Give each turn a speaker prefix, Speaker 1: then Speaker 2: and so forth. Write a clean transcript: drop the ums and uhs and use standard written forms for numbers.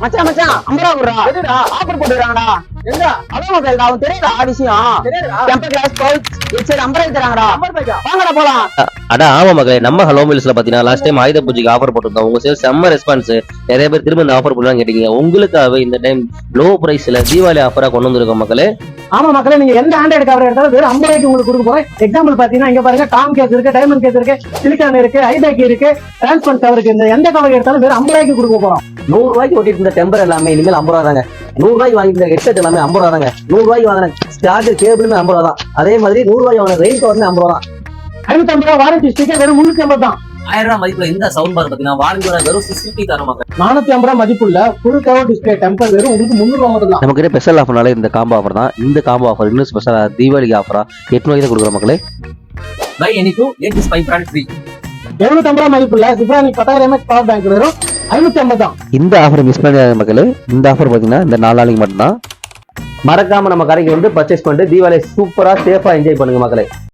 Speaker 1: மச்சான் மச்சான் 50 ரூபா குடுறா. எதுடா ஆஃபர் போட்டுறாங்கடா. எங்க அலோ மொபைல்டா அவன் தெரியுதா விஷயம். தெரியுதா டெம்பர் கிளாஸ் பவுச் ஹெட்செட் 50 ரூபாய்க்கு தராங்கடா. 50 ரூபாய்க்கா வாங்கடா போலாம்.
Speaker 2: அட ஆமா மக்களே, நம்ம ஹலோ மில்ஸ்ல பாத்தீங்கன்னா லாஸ்ட் டைம் ஆயுத பூஜைக்கு ஆஃபர் போட்டிருந்தோம். உங்க சேல் செம்ம ரெஸ்பான்ஸ். நிறைய பேர் திரும்ப இந்த ஆஃபர் போடலாம் கேட்டீங்க. உங்களுக்காகவே இந்த டைம் லோ பிரைஸ்ல தீபாவளி ஆஃபரா கொண்டு வந்திருக்கோம் மக்களே.
Speaker 1: ஆமா மக்களே, நீங்க எந்த ஆண்ட்ராய்டு கவர் எடுத்தாலும் வெறும் 50 ரூபாய்க்கு உங்களுக்கு கொடுக்க போறேன். எக்ஸாம்பிள் பாத்தீங்கன்னா இங்க பாருங்க, டாம் கேஸ் இருக்கு, டைமண்ட் கேஸ் இருக்கு, சிலிக்கான் இருக்கு, ஐபேக் இருக்கு, டிரான்ஸ்பரன்ட் கவர் இருக்கு. இந்த எந்த கவர் எடுத்தாலும் வெறும் 50 ரூபாய்க்கு கொடுக்க போறோம்.
Speaker 3: 100 ரூபாய்க்கு ஓட்டிட்டு இருந்த டெம்பர் எல்லாமே இனிமேல் 50 ரூபா தாங்க. 100 ரூபாய்க்கு வாங்கிட்டு ஹெட்செட் எல்லாமே 50 ரூபா தாங்க. 100 ரூபாய்க்கு வாங்கின சார்ஜர் கேபிளுமே 50 ரூபா தான். அதே மாதிரி 100 ரூபாய்க்கு வாங்கின ரெயின் கவருமே 50 ரூபா தான்.
Speaker 1: 550 ரூபா வாரண்டி ஸ்டிக்கர் வெறும் 350 தான்.
Speaker 4: 1000 ரூபாய் மதிப்புல இந்த சவுண்ட் பார் பாத்தீங்கன்னா வாரண்டியோட வெறும் 60 தர மக்கள்.
Speaker 1: 450 ரூபா மதிப்புள்ள ஃபுல் கவர் டிஸ்பிளே டெம்பர் வெறும் உங்களுக்கு 300 ரூபா மட்டும் தான்.
Speaker 2: நம்ம கிட்ட ஸ்பெஷல் ஆஃபர்னால இந்த காம்போ ஆஃபர் தான். இந்த காம்போ ஆஃபர் இன்னும் ஸ்பெஷலா தீபாவளி ஆஃபரா 8 ரூபாய்க்கு கொடுக்குற மக்களே.
Speaker 4: Buy any two get this 5 brand free.
Speaker 1: 750 ரூபா மதிப்புள்ள சிப்ரானிக் 10000 mAh பவர் பேங்க் வெறும் 550 தான்.
Speaker 2: இந்த ஆஃபர் மிஸ் பண்ணாத மக்களே. இந்த ஆஃபர் பாத்தீங்கன்னா இந்த 4 நாளைக்கு மட்டும் தான்.
Speaker 3: மறக்காம நம்ம கடைக்கு வந்து பர்ச்சேஸ் பண்ணிட்டு தீபாவளி சூப்பரா சேஃபா என்ஜாய் பண்ணுங்க மக்களே.